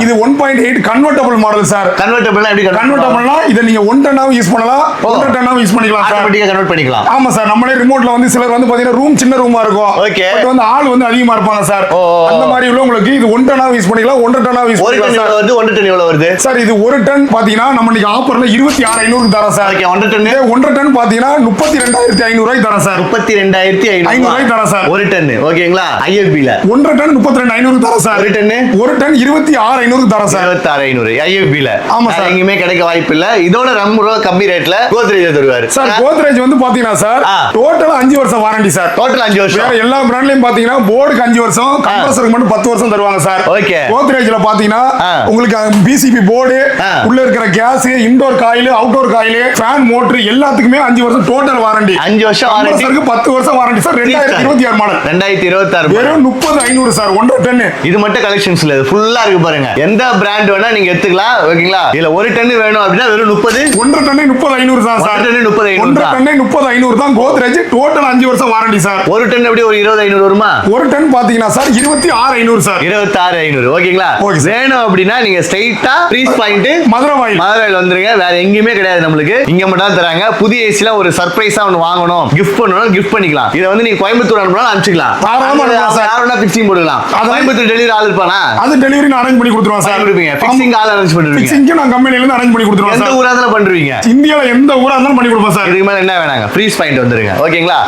இது 1.8 convertible model sir. கன்வெர்ட்டபிள்னா எப்படி கன்வெர்ட்டபிள்னா இத நீங்க 1 டன்னாவும் யூஸ் பண்ணலாம், 1.5 டன்னாவும் யூஸ் பண்ணிக்கலாம் சார். ஆட்டோமேட்டிக்கா கன்வெர்ட் பண்ணிக்கலாம். ஆமா சார். நம்மளே ரிமோட்ல வந்து சிலர் வந்து பாத்தீங்கன்னா ரூம் சின்ன ரூமா இருக்கும். ஓகே. பட் வந்து ஆள் வந்து அதிகமா இருப்பாங்க சார். அந்த மாதிரி உள்ளவங்களுக்கு இது 1 டன்னாவும் யூஸ் பண்ணிக்கலாம், 1.5 டன்னாவும் யூஸ் ஒரு டன் பண்ணிக்கலாம் சார். வருது 1 டன் எவ்வளவு வருது சார்? இது 1 டன் பாத்தீங்கன்னா நம்ம இன்னைக்கு ஆஃபர்ல 26,500 தரோம் சார். ஓகே. 1 டன் 1 டன் பாத்தீங்கன்னா 32,500 ரூபாய்க்கு தரோம் சார். 32,500 ரூபாய்க்கு தரோம் சார். ஒரு டன். ஓகேங்களா? ஐஎஃபில 1 டன் 32,500 தரோம் சார். ஒரு டன் 1 டன் 26,500 தரோம் சார். 26,500 ஐஎஃபில. ஆமா சார். எங்கேயுமே கிடைக்க வாய்ப்பு இல்ல. இதோட ரொம்ப ரூபா கம்மி ரேட்ல கோத்ரேஜ் தருவாரு சார். கோத்ரேஜ் வந்து பாத்தீங்கன்னா சார் டோட்டல் 5 வருஷம் வாரண்டி சார். டோட்டல் 5 வருஷம். வேற எல்லா பிராண்ட்லயும் பாத்தீங்கன்னா போர்டுக்கு 5 வருஷம், கம்ப்ரஸருக்கு மட்டும் 10 வருஷம் தருவாங்க சார். ஓகே. கோத்ரேஜ்ல பாத்தீங்கன்னா உங்களுக்கு பிசிபி போர்டு, உள்ள இருக்கிற case, indoor coil, outdoor coil, fan, motor எல்லாத்துக்குமே 5 வருஷம் டோட்டல் வாரண்டி. 5 வருஷம் வாரண்டி. கம்ப்ரஸருக்கு 10 வருஷம் வாரண்டி சார். 2026 மாடல். 2026 வெறும் 30,500 சார். 1 டன். இது மட்டும் கலெக்ஷன்ஸ்ல இது ஃபுல்லா இருக்கு பாருங்க. எந்த பிராண்ட் வேணா நீங்க எடுத்துக்கலாம். ஓகேங்களா? இதுல 1 டன் வேணும் அப்படின்னா வெறும் 30. 1 டன் 30,500 தான் சார். 1 டன் 30,500 1 டன் 30,500 தான் கோத்ரேஜ். டோட்டல் 5 வருஷம் வாரண்டி சார். 1 டன் எப்படி ஒரு 20,500 வருமா? 1 டன் பாத்தீங்கன்னா சார் 26,500 சார். 26,500. ஓகேங்களா? வேணும் அப்படின்னா நீங்க ஸ்ட்ரைட்டா ப்ரீஸ் பாயிண்ட் மதுரையில் வந்துருங்க. வேற எங்கேயுமே கிடையாது நம்மளுக்கு. இங்க மட்டும் தான் தராங்க. புதிய ஏசில ஒரு சர்ப்ரைஸா ஒன்னு வாங்கணும், கிஃப்ட் பண்ணணும், கிஃப்ட் பண்ணிக்கலாம். இதை வந்து நீங்க கோயம்புத்தூர் அனுப்பணும் அனுப்பிச்சிக்கலாம். யாரோட பிக்சிங் போடலாம். கோயம்புத்தூர் டெலிவரி ஆள் இருப்பானா? அது டெலிவரி நான் அரேஞ்ச் பண்ணி கொடுத்துருவோம் சார். கொடுப்பீங்க. பிக்சிங் ஆள் அரேஞ்ச் பண்ணுவீங்க. பிக்சிங் நான் கம்பெனில இருந்து அரேஞ்ச் பண்ணி கொடுத்துருவோம் சார். எந்த ஊரா இருந்தாலும் பண்றீங்க. இந்தியால எந்த ஊரா இருந்தாலும் பண்ணி கொடுப்போம் சார். இதுக்கு மேல என்ன வேணாங்க? ப்ரீஸ் பாயிண்ட் வந்துருங்க. ஓகேங்களா?